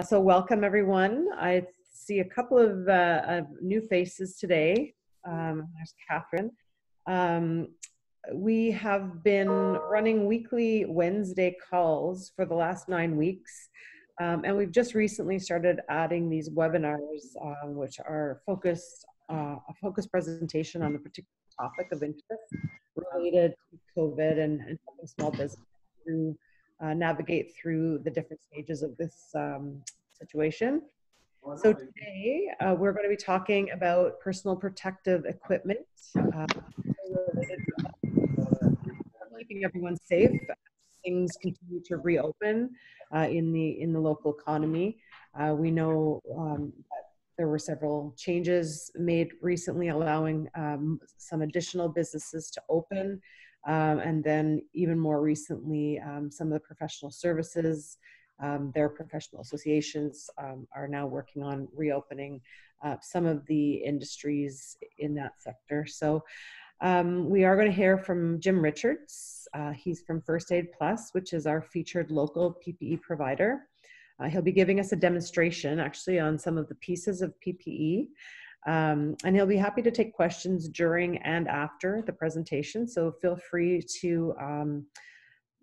So welcome everyone. I see a couple of new faces today. There's Catherine. We have been running weekly Wednesday calls for the last 9 weeks. And we've just recently started adding these webinars, which are a focused presentation on the particular topic of interest related to COVID and helping small business to navigate through the different stages of this situation. So today we're going to be talking about personal protective equipment, keeping everyone safe as things continue to reopen in the local economy. We know that there were several changes made recently allowing some additional businesses to open. And then even more recently, some of the professional services, their professional associations are now working on reopening some of the industries in that sector. So we are going to hear from Jim Richards. He's from First Aid Plus, which is our featured local PPE provider. He'll be giving us a demonstration actually on some of the pieces of PPE. And he'll be happy to take questions during and after the presentation. So feel free to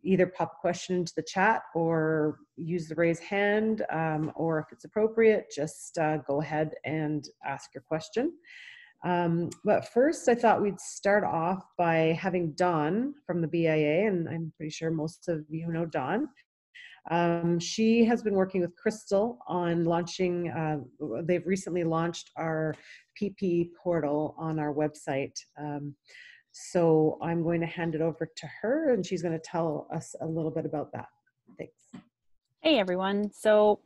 either pop a question into the chat or use the raise hand, or if it's appropriate, just go ahead and ask your question. But first, I thought we'd start off by having Dawn from the BIA, and I'm pretty sure most of you know Dawn. She has been working with Crystal on launching, they've recently launched our PPE portal on our website. So I'm going to hand it over to her and she's going to tell us a little bit about that. Thanks. Hey everyone. So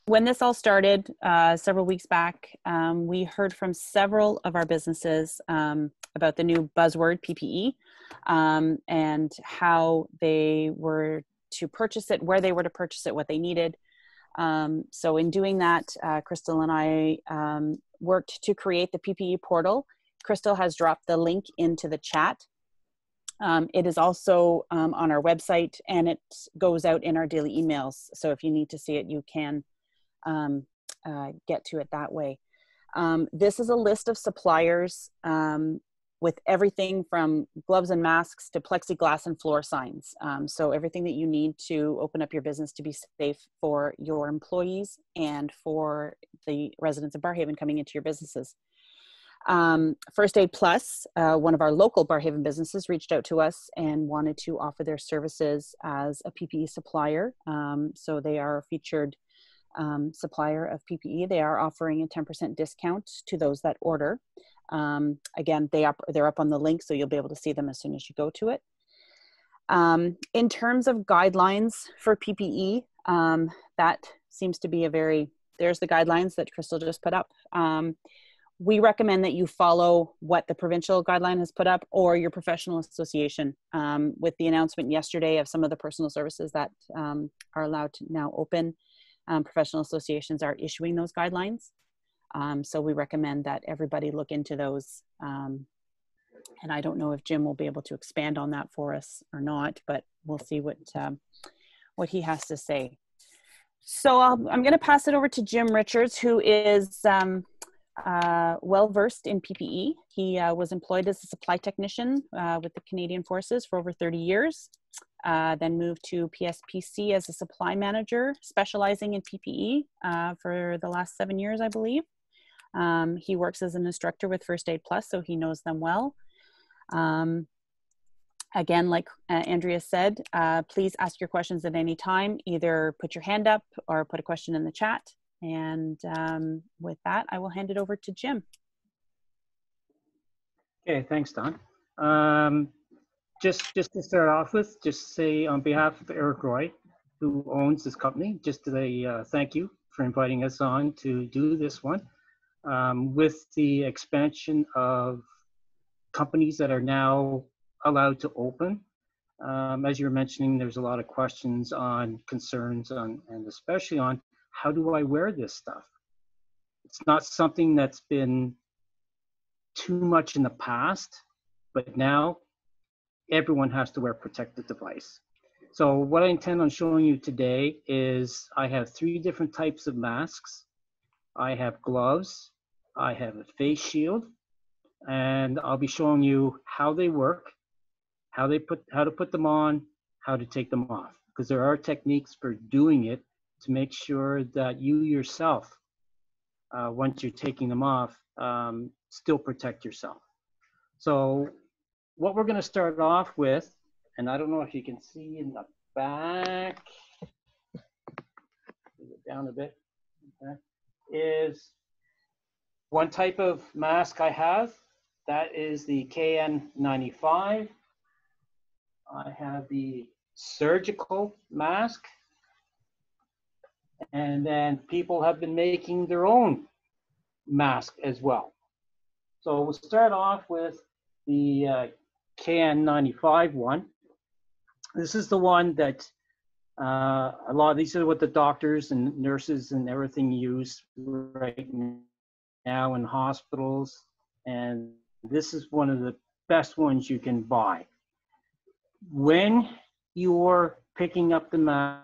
when this all started several weeks back, we heard from several of our businesses about the new buzzword PPE and how they were to purchase it, where they were to purchase it, what they needed. So in doing that, Crystal and I worked to create the PPE portal. Crystal has dropped the link into the chat. It is also on our website and it goes out in our daily emails. So if you need to see it, you can get to it that way. This is a list of suppliers with everything from gloves and masks to plexiglass and floor signs. So everything that you need to open up your business to be safe for your employees and for the residents of Barrhaven coming into your businesses. First Aid Plus, one of our local Barrhaven businesses, reached out to us and wanted to offer their services as a PPE supplier. So they are a featured supplier of PPE. They are offering a 10% discount to those that order. Again, they're up on the link, so you'll be able to see them as soon as you go to it. In terms of guidelines for PPE, that seems to be there's the guidelines that Crystal just put up. We recommend that you follow what the provincial guideline has put up or your professional association. With the announcement yesterday of some of the personal services that are allowed to now open, professional associations are issuing those guidelines. So we recommend that everybody look into those. And I don't know if Jim will be able to expand on that for us or not, but we'll see what he has to say. So I'm going to pass it over to Jim Richards, who is well-versed in PPE. He was employed as a supply technician with the Canadian Forces for over 30 years, then moved to PSPC as a supply manager, specializing in PPE for the last 7 years, I believe. He works as an instructor with First Aid Plus, so he knows them well. Again, like Andrea said, please ask your questions at any time. Either put your hand up or put a question in the chat. And with that, I will hand it over to Jim. Okay, thanks, Don. Just to start off with, just say on behalf of Eric Roy, who owns this company, just to thank you for inviting us on to do this one. With the expansion of companies that are now allowed to open, as you were mentioning, there's a lot of questions on concerns on, and especially on how do I wear this stuff? It's not something that's been too much in the past, but now everyone has to wear a protective device. So what I intend on showing you today is I have 3 different types of masks. I have gloves, I have a face shield, and I'll be showing you how they work, how to put them on, how to take them off, because there are techniques for doing it to make sure that you yourself, once you're taking them off, still protect yourself. So what we're going to start off with, and I don't know if you can see in the back, move it down a bit, okay, is one type of mask I have. That is the KN95. I have the surgical mask, and then people have been making their own mask as well. So we'll start off with the KN95 one. This is the one that a lot of these are what the doctors and nurses and everything use right now in hospitals, and this is one of the best ones you can buy. When you're picking up the mask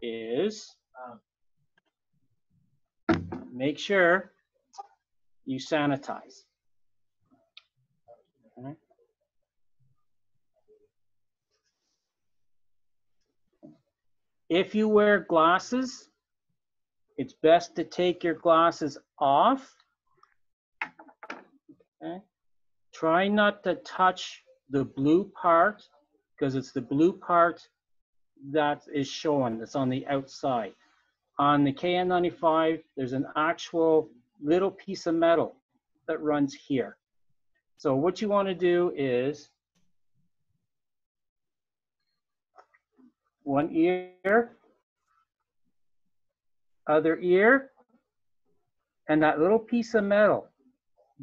is make sure you sanitize. Okay. If you wear glasses, it's best to take your glasses off. Okay. Try not to touch the blue part, because it's the blue part that is showing, that's on the outside. On the KN95, there's an actual little piece of metal that runs here. So what you want to do is one ear, other ear, and that little piece of metal,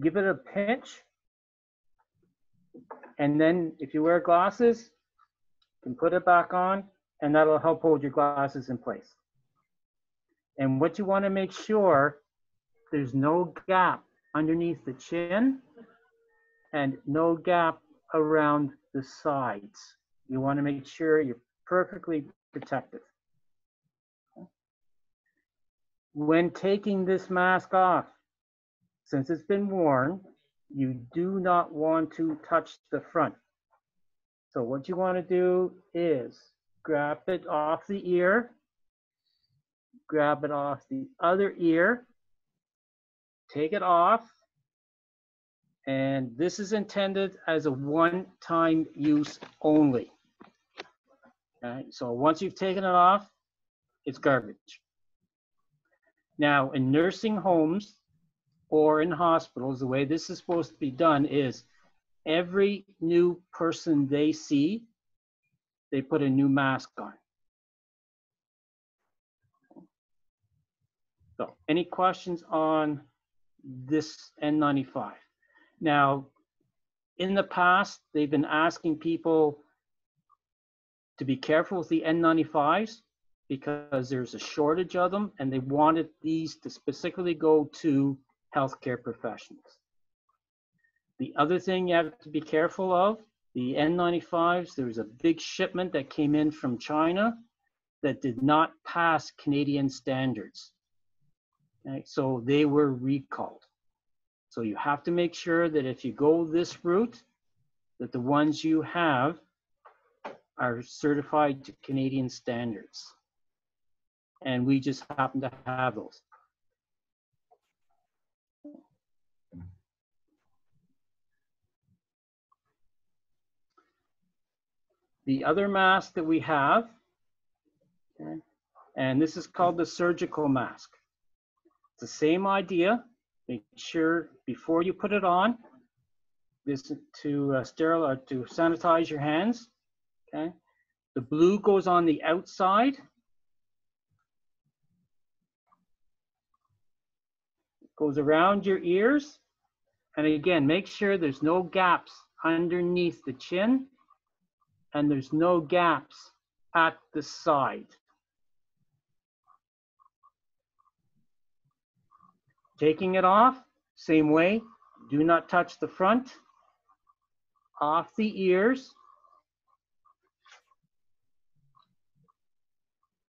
give it a pinch. And then if you wear glasses, you can put it back on, and that'll help hold your glasses in place. And what you want to make sure, there's no gap underneath the chin and no gap around the sides. You want to make sure you're perfectly protected. When taking this mask off, since it's been worn, you do not want to touch the front. So what you want to do is grab it off the ear, grab it off the other ear, take it off, and this is intended as a one-time use only. Okay, so once you've taken it off, it's garbage. Now, in nursing homes or in hospitals, the way this is supposed to be done is every new person they see, they put a new mask on. So, any questions on this N95? Now, in the past, they've been asking people to be careful with the N95s because there's a shortage of them, and they wanted these to specifically go to healthcare professionals. The other thing you have to be careful of, the N95s, there was a big shipment that came in from China that did not pass Canadian standards. Okay, so they were recalled. So you have to make sure that if you go this route, that the ones you have are certified to Canadian standards. And we just happen to have those. The other mask that we have, okay, and this is called the surgical mask. It's the same idea. Make sure before you put it on, this to to sanitize your hands. Okay, the blue goes on the outside. Goes around your ears, and again, make sure there's no gaps underneath the chin, and there's no gaps at the side. Taking it off, same way, do not touch the front, off the ears,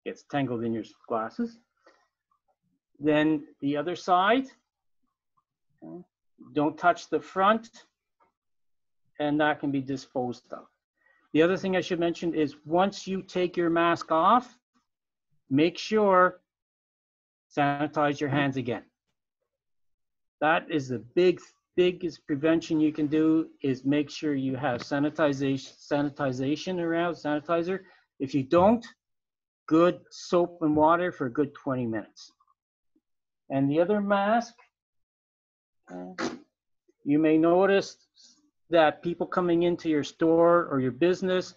gets tangled in your glasses. Then the other side, okay, don't touch the front, and that can be disposed of. The other thing I should mention is once you take your mask off, make sure sanitize your hands again. That is the biggest prevention you can do, is make sure you have sanitization around, sanitizer. If you don't, good soap and water for a good 20 minutes. And the other mask, you may notice that people coming into your store or your business,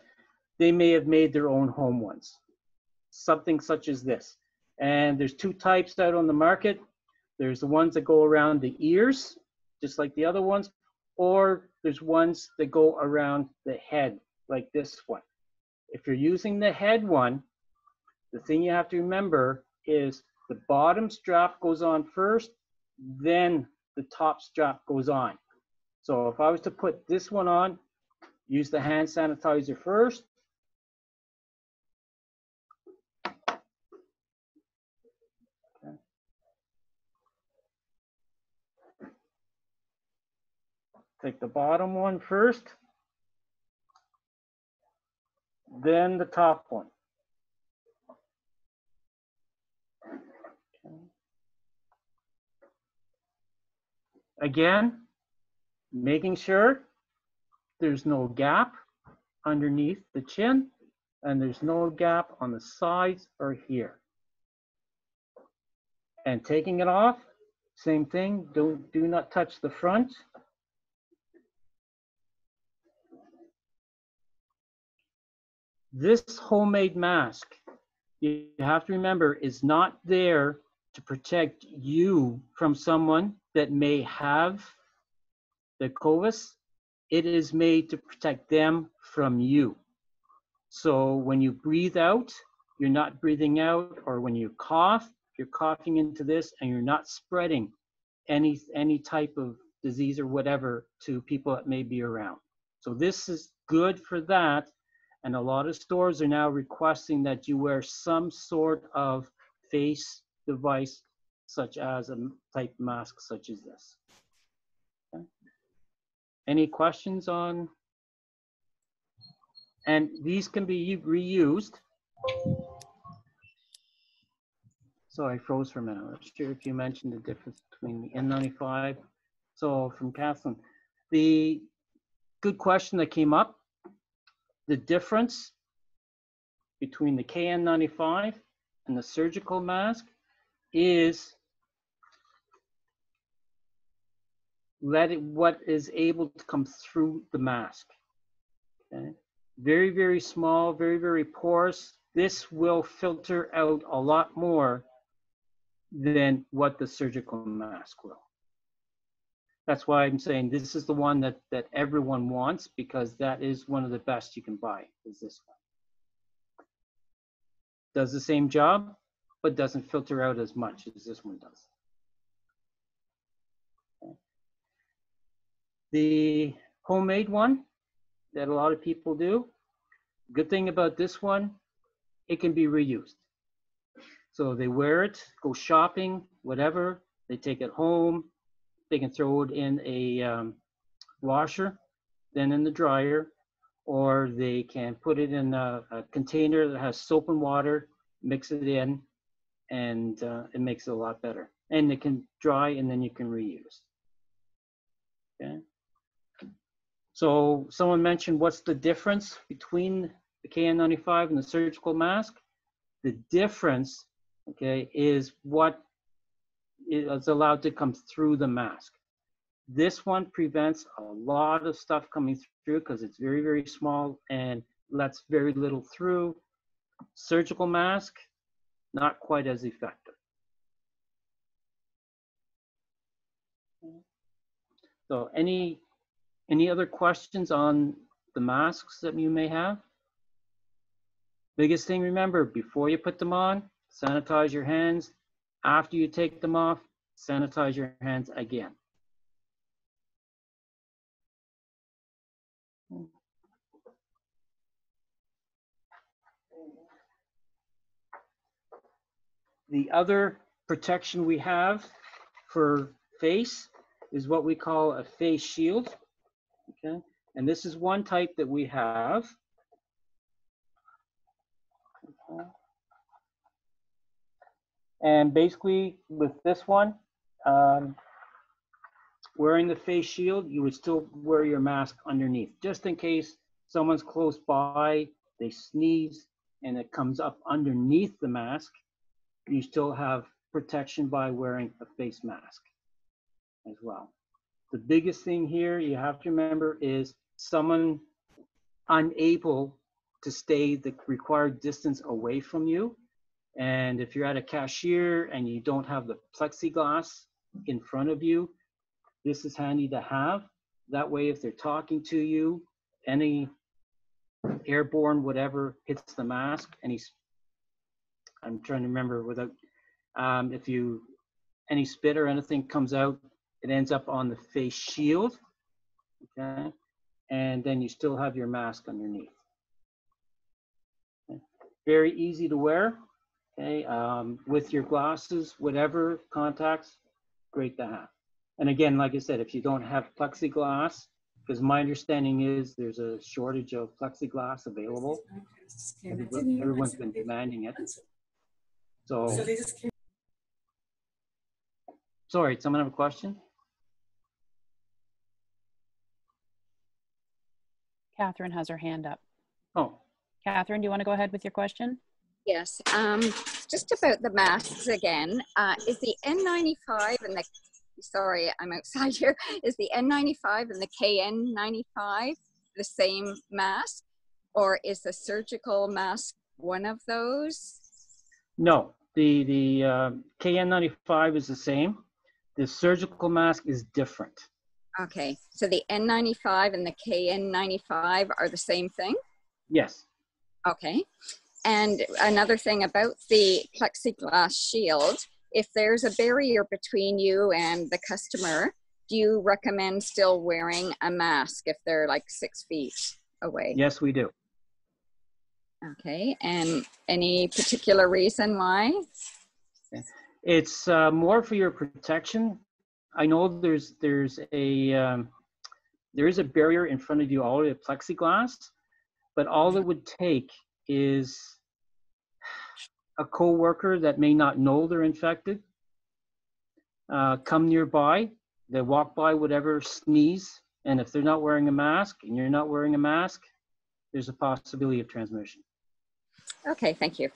they may have made their own home ones. Something such as this. And there's two types out on the market. There's the ones that go around the ears, just like the other ones, or there's ones that go around the head, like this one. If you're using the head one, the thing you have to remember is the bottom strap goes on first, then the top strap goes on. So if I was to put this one on, use the hand sanitizer first. Okay. Take the bottom one first, then the top one. Okay. Again, making sure there's no gap underneath the chin, and there's no gap on the sides or here. And taking it off, same thing, do not touch the front. This homemade mask, you have to remember, is not there to protect you from someone that may have the COVID. It is made to protect them from you. So when you breathe out, you're not breathing out, or when you cough, you're coughing into this, and you're not spreading any type of disease or whatever to people that may be around. So this is good for that. And a lot of stores are now requesting that you wear some sort of face device, such as a type mask such as this. Okay. Any questions on? And these can be reused. So I froze for a minute. I'm not sure if you mentioned the difference between the N95. So from Kathleen, the good question that came up, the difference between the KN95 and the surgical mask is what is able to come through the mask. Okay? Very, very small, very, very porous. This will filter out a lot more than what the surgical mask will. That's why I'm saying this is the one that everyone wants, because that is one of the best you can buy, is this one. Does the same job, but doesn't filter out as much as this one does. Okay. The homemade one that a lot of people do, good thing about this one, it can be reused. So they wear it, go shopping, whatever, they take it home, they can throw it in a washer, then in the dryer, or they can put it in a container that has soap and water, mix it in, and it makes it a lot better. And it can dry, and then you can reuse. Okay. So someone mentioned, what's the difference between the KN95 and the surgical mask? The difference, okay, is what is allowed to come through the mask. This one prevents a lot of stuff coming through because it's very, very small and lets very little through. Surgical mask, not quite as effective. So any other questions on the masks that you may have? Biggest thing, remember, before you put them on, sanitize your hands. After you take them off, sanitize your hands again. The other protection we have for face is what we call a face shield. Okay, and this is one type that we have. Okay. And basically with this one, wearing the face shield, you would still wear your mask underneath, just in case someone's close by, they sneeze, and it comes up underneath the mask. You still have protection by wearing a face mask as well. The biggest thing here you have to remember is someone unable to stay the required distance away from you. And if you're at a cashier and you don't have the plexiglass in front of you, this is handy to have. That way, if they're talking to you, any airborne whatever hits the mask, I'm trying to remember without, if any spit or anything comes out, it ends up on the face shield, okay? And then you still have your mask underneath. Okay. Very easy to wear, okay? With your glasses, whatever, contacts, great to have. And again, like I said, if you don't have plexiglass, because my understanding is there's a shortage of plexiglass available. Everyone's been demanding it. So sorry, someone have a question? Catherine has her hand up. Oh. Catherine, do you want to go ahead with your question? Yes, just about the masks again. Is the N95 and the, sorry, I'm outside here. Is the N95 and the KN95 the same mask? Or is the surgical mask one of those? No, the KN95 is the same. The surgical mask is different. Okay, so the N95 and the KN95 are the same thing? Yes. Okay, and another thing about the plexiglass shield, if there's a barrier between you and the customer, do you recommend still wearing a mask if they're like 6 feet away? Yes, we do. Okay, and any particular reason why? It's more for your protection. I know there is a barrier in front of you already, plexiglass, but all it would take is a coworker that may not know they're infected, come nearby, they walk by, whatever, sneeze, and if they're not wearing a mask and you're not wearing a mask, there's a possibility of transmission. Okay, thank you.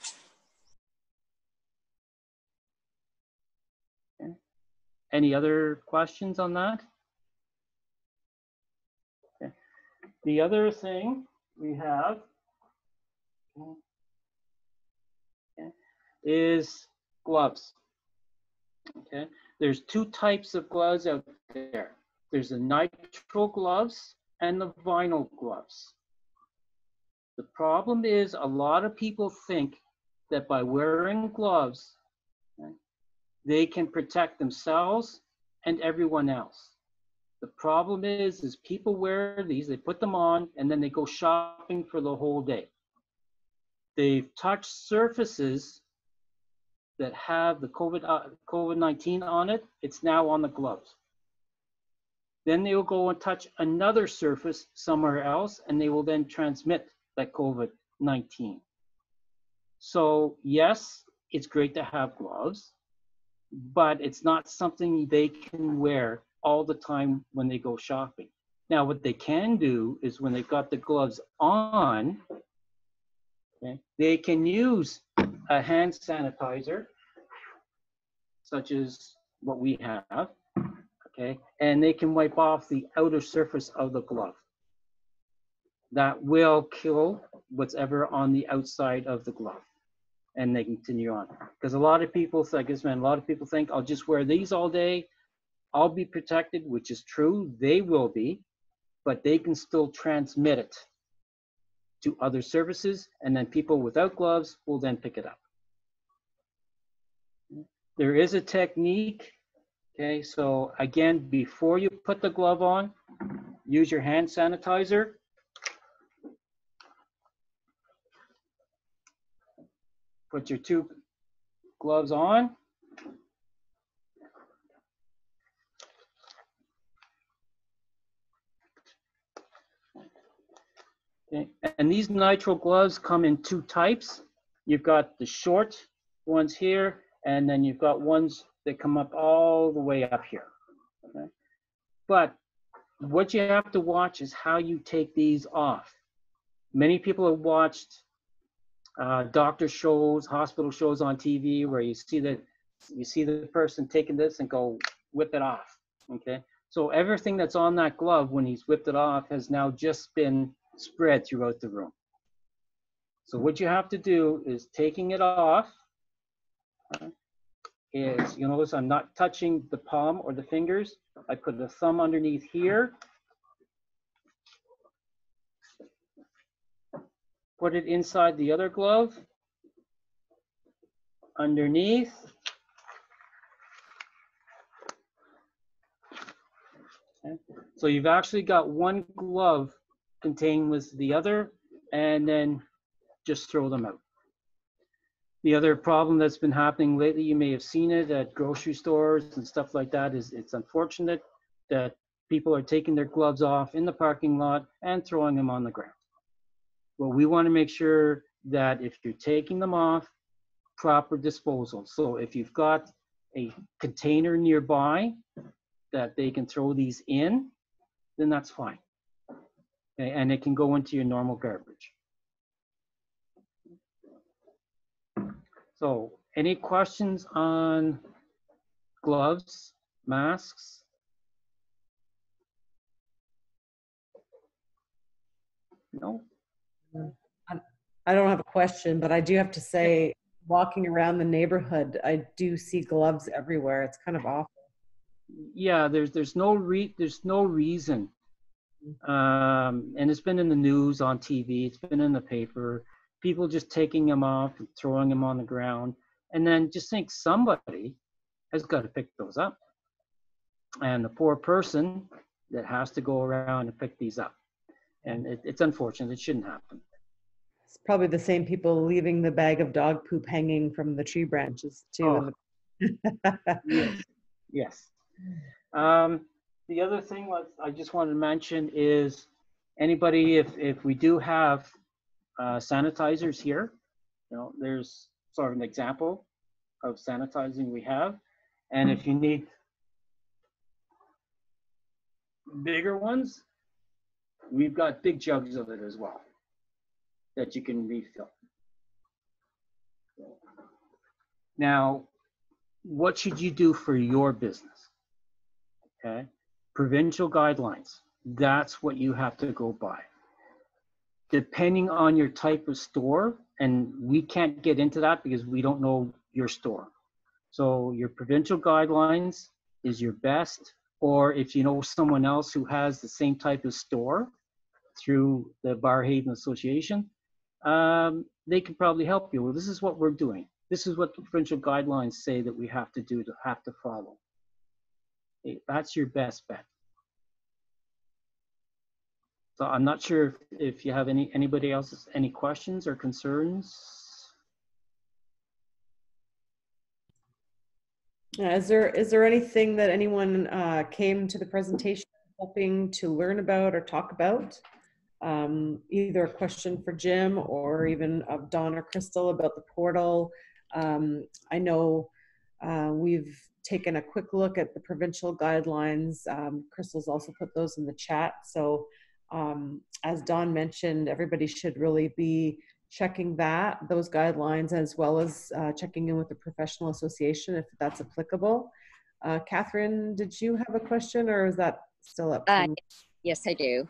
Okay. Any other questions on that? Okay. The other thing we have is gloves. Okay, there's 2 types of gloves out there. There's the nitrile gloves and the vinyl gloves. The problem is a lot of people think that by wearing gloves, okay, they can protect themselves and everyone else. The problem is people wear these, they put them on, and then they go shopping for the whole day. They've touched surfaces that have the COVID-19 on it. It's now on the gloves. Then they will go and touch another surface somewhere else, and they will then transmit that COVID-19. So yes, it's great to have gloves, but it's not something they can wear all the time when they go shopping. Now, what they can do is when they've got the gloves on, okay, they can use a hand sanitizer, such as what we have, okay, and they can wipe off the outer surface of the glove. That will kill whatever on the outside of the glove, and they continue on. Because a lot of people think, a lot of people think, I'll just wear these all day, I'll be protected, which is true, they will be, but they can still transmit it to other surfaces, and then people without gloves will then pick it up. There is a technique, okay, so again, before you put the glove on, use your hand sanitizer. Put your 2 gloves on. Okay. And these nitrile gloves come in two types. You've got the short ones here, and then you've got ones that come up all the way up here. Okay. But what you have to watch is how you take these off. Many people have watched doctor shows, hospital shows on TV where you see the person taking this and go whip it off. Okay, so everything that's on that glove when he's whipped it off has now just been spread throughout the room. So what you have to do is taking it off. Is, you notice I'm not touching the palm or the fingers. I put the thumb underneath here. Put it inside the other glove. Underneath. Okay. So you've actually got one glove contained with the other, and then just throw them out. The other problem that's been happening lately, you may have seen it at grocery stores and stuff like that, is it's unfortunate that people are taking their gloves off in the parking lot and throwing them on the ground. Well, we want to make sure that if you're taking them off, proper disposal. So if you've got a container nearby that they can throw these in, then that's fine. Okay, and it can go into your normal garbage. So any questions on gloves, masks? No? I don't have a question, but I do have to say, walking around the neighborhood, I do see gloves everywhere. It's kind of awful. Yeah, there's no reason. And it's been in the news, on TV, it's been in the paper. People just taking them off and throwing them on the ground, and then just think somebody has got to pick those up. And the poor person that has to go around and pick these up. And it's unfortunate, it shouldn't happen. It's probably the same people leaving the bag of dog poop hanging from the tree branches too. Oh. Yes. The other thing I just wanted to mention is anybody, if we do have sanitizers here, you know, there's sort of an example of sanitizing we have. And if you need bigger ones, we've got big jugs of it as well that you can refill. Now, what should you do for your business? Okay, provincial guidelines, that's what you have to go by. Depending on your type of store, and we can't get into that because we don't know your store. So your provincial guidelines is your best, or if you know someone else who has the same type of store through the Barrhaven Association, they can probably help you. Well, this is what we're doing. This is what the provincial guidelines say that we have to do, to have to follow. That's your best bet. So I'm not sure if you have anybody else any questions or concerns. Is there anything that anyone came to the presentation hoping to learn about or talk about? Either a question for Jim or even of Don or Crystal about the portal. I know we've taken a quick look at the provincial guidelines. Crystal's also put those in the chat. So as Don mentioned, everybody should really be checking those guidelines, as well as checking in with the professional association if that's applicable. Catherine, did you have a question, or is that still up? Yes, I do.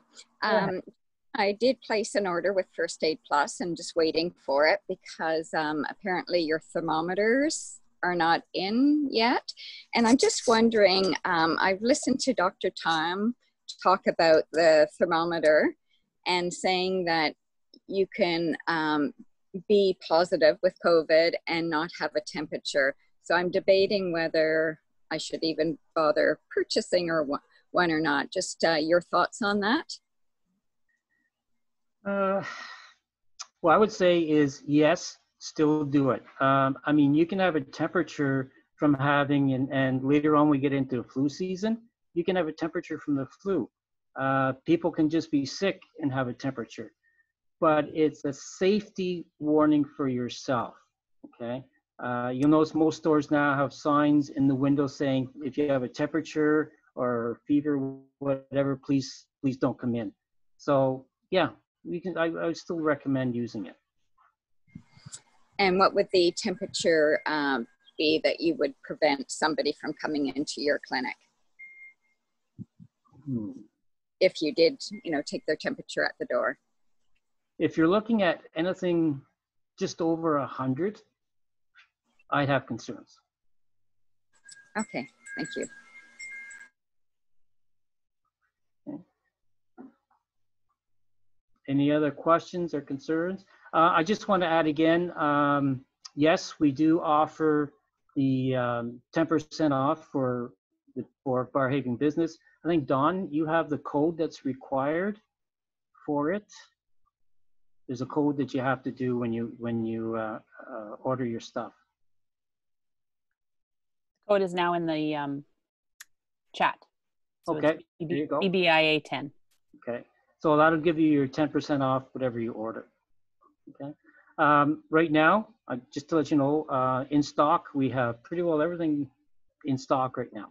I did place an order with First Aid Plus and just waiting for it because apparently your thermometers are not in yet. And I'm just wondering, I've listened to Dr. Tom talk about the thermometer and saying that you can be positive with COVID and not have a temperature. So I'm debating whether I should even bother purchasing one or not. Just your thoughts on that? What I would say is yes, still do it. I mean, you can have a temperature from having, and later on we get into flu season, you can have a temperature from the flu. People can just be sick and have a temperature, but it's a safety warning for yourself, okay? You'll notice most stores now have signs in the window saying, if you have a temperature or fever, whatever, please don't come in. So yeah, I would still recommend using it. And what would the temperature be that you would prevent somebody from coming into your clinic? If you did, you know, take their temperature at the door. If you're looking at anything just over 100, I'd have concerns. Okay, thank you. Okay. Any other questions or concerns? I just want to add again, yes, we do offer the 10% off for Barhaven Business. I think, Dawn, you have the code that's required for it. There's a code that you have to do when you order your stuff. Code is now in the chat. So okay, there you go. BBIA 10. Okay, so that'll give you your 10% off whatever you order. Okay, right now, just to let you know, in stock, we have pretty well everything in stock right now.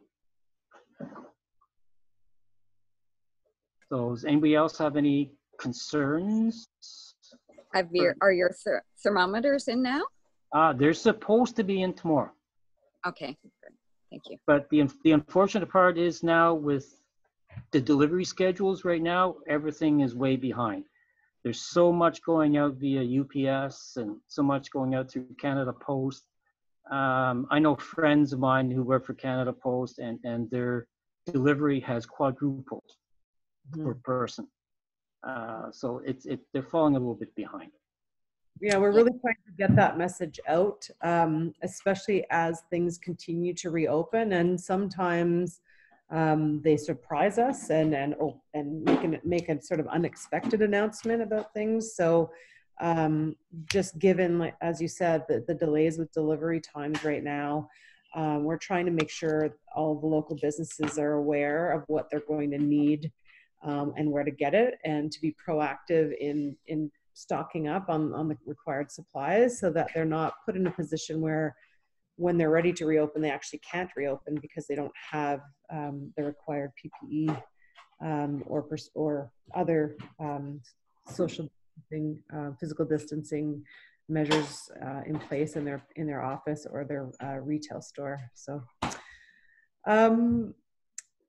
So does anybody else have any concerns? Are your thermometers in now? They're supposed to be in tomorrow. Okay, good. Thank you. But the unfortunate part is now with the delivery schedules right now, everything is way behind. There's so much going out via UPS and so much going out through Canada Post. I know friends of mine who work for Canada Post, and their delivery has quadrupled per person. So they're falling a little bit behind. Yeah, we're really trying to get that message out, especially as things continue to reopen, and sometimes they surprise us and make a sort of unexpected announcement about things. So just given, like, as you said, the delays with delivery times right now, we're trying to make sure all the local businesses are aware of what they're going to need and where to get it, and to be proactive in stocking up on the required supplies, so that they're not put in a position where when they're ready to reopen, they actually can't reopen because they don't have the required PPE or other social distancing, physical distancing measures in place in their office or their retail store. So,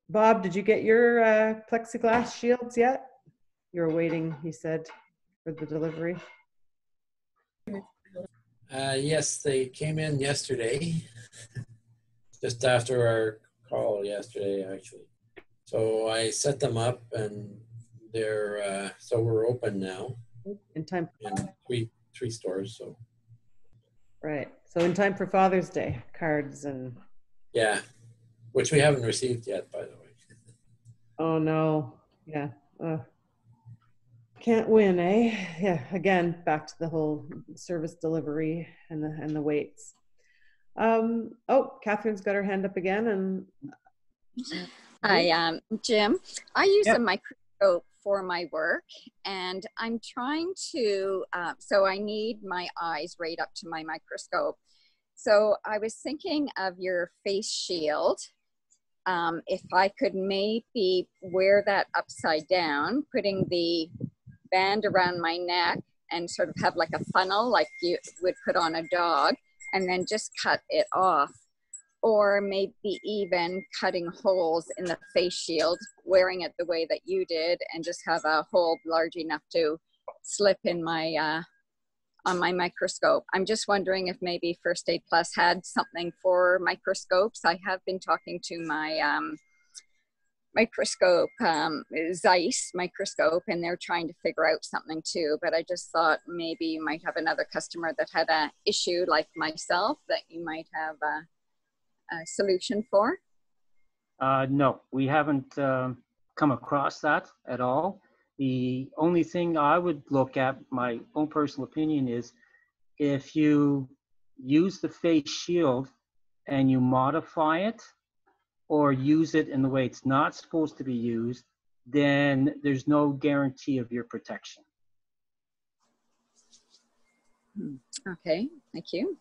Bob, did you get your plexiglass shields yet? You're waiting, he said, for the delivery. Yes, they came in yesterday, just after our call yesterday, actually. So I set them up, and they're so we're open now. In time. In three stores. So. Right. So in time for Father's Day cards and. Yeah, which we haven't received yet, by the way. Oh no. Yeah. Can't win, eh? Yeah. Again, back to the whole service delivery and the waits. Oh, Catherine's got her hand up again, and. Hi, Jim. I use a microscope for my work, and I'm trying to. So I need my eyes right up to my microscope. So I was thinking of your face shield. If I could maybe wear that upside down, putting the band around my neck and sort of have like a funnel like you would put on a dog, and then just cut it off. Or maybe even cutting holes in the face shield, wearing it the way that you did, and just have a hole large enough to slip in my on my microscope. I'm just wondering if maybe First Aid Plus had something for microscopes. I have been talking to my microscope, Zeiss microscope, and they're trying to figure out something too. But I just thought maybe you might have another customer that had an issue like myself that you might have a solution for. No, we haven't come across that at all. The only thing I would look at, my own personal opinion, is if you use the face shield and you modify it or use it in the way it's not supposed to be used, then there's no guarantee of your protection. Okay, thank you.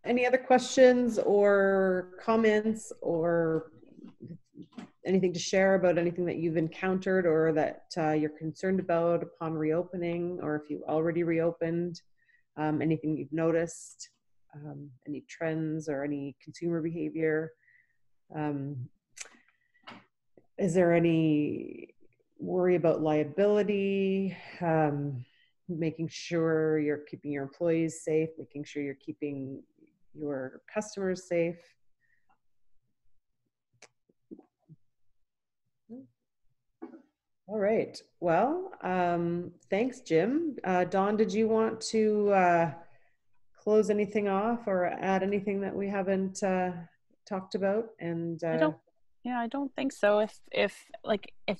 Any other questions or comments or anything to share about anything that you've encountered or that you're concerned about upon reopening, or if you already reopened, anything you've noticed, any trends or any consumer behavior? Is there any worry about liability? Making sure you're keeping your employees safe, making sure you're keeping your customers safe. All right. Well, thanks, Jim. Dawn, did you want to close anything off or add anything that we haven't talked about? And I don't think so. If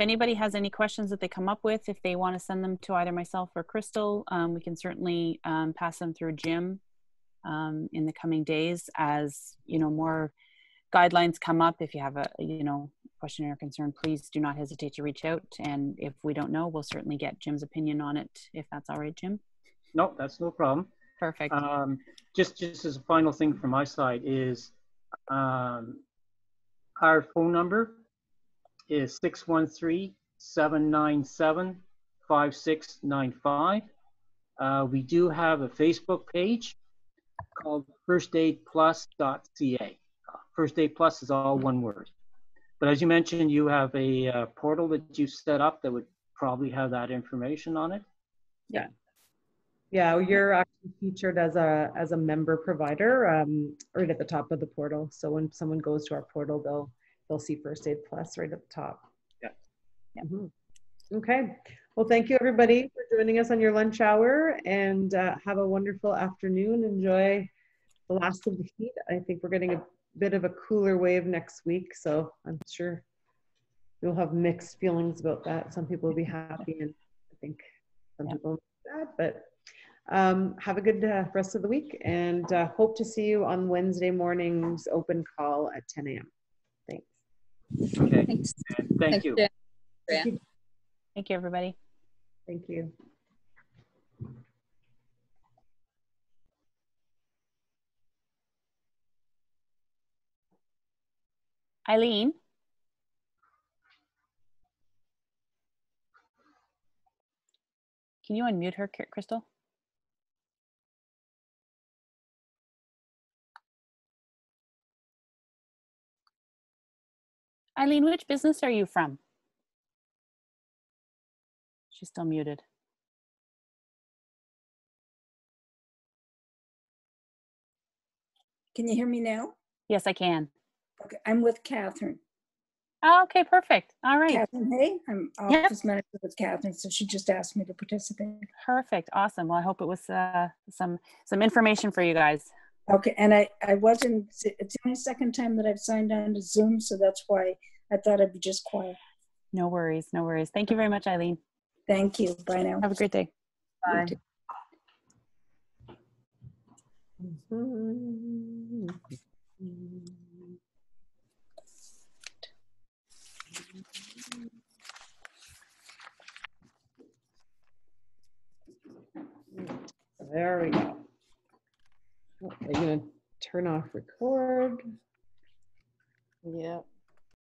anybody has any questions that they come up with, if they want to send them to either myself or Crystal, we can certainly pass them through Jim in the coming days as, more guidelines come up. If you have a, question or concern, please do not hesitate to reach out. And if we don't know, we'll certainly get Jim's opinion on it, if that's all right, Jim. No, that's no problem. Perfect. Just as a final thing from my side is, our phone number is 613-797-5695. We do have a Facebook page called firstaidplus.ca. First Aid Plus is all one word. But as you mentioned, you have a portal that you set up that would probably have that information on it. Yeah. Yeah, you're actually featured as a member provider right at the top of the portal. So when someone goes to our portal, they'll see First Aid Plus right at the top. Yeah. Mm-hmm. Okay. Well, thank you everybody for joining us on your lunch hour, and have a wonderful afternoon. Enjoy the last of the heat. I think we're getting a bit of a cooler wave next week, so I'm sure you'll have mixed feelings about that. Some people will be happy, and I think some people will be sad, but have a good rest of the week, and hope to see you on Wednesday morning's open call at 10 a.m. Thanks. Okay. Thanks. And thank you. Thank you. Thank you, everybody. Thank you. Eileen? Can you unmute her, Crystal? Eileen, which business are you from? She's still muted. Can you hear me now? Yes, I can. Okay, I'm with Catherine. Oh, okay, perfect. All right. Catherine, hey, I'm Yep. office manager with Catherine, so she just asked me to participate. Perfect. Awesome. Well, I hope it was some information for you guys. Okay, and I wasn't, it's the only second time that I've signed on to Zoom, so that's why I thought I'd be just quiet. No worries. No worries. Thank you very much, Eileen. Thank you. Bye now. Have a great day. Bye. There we go. I'm gonna turn off record. Yep.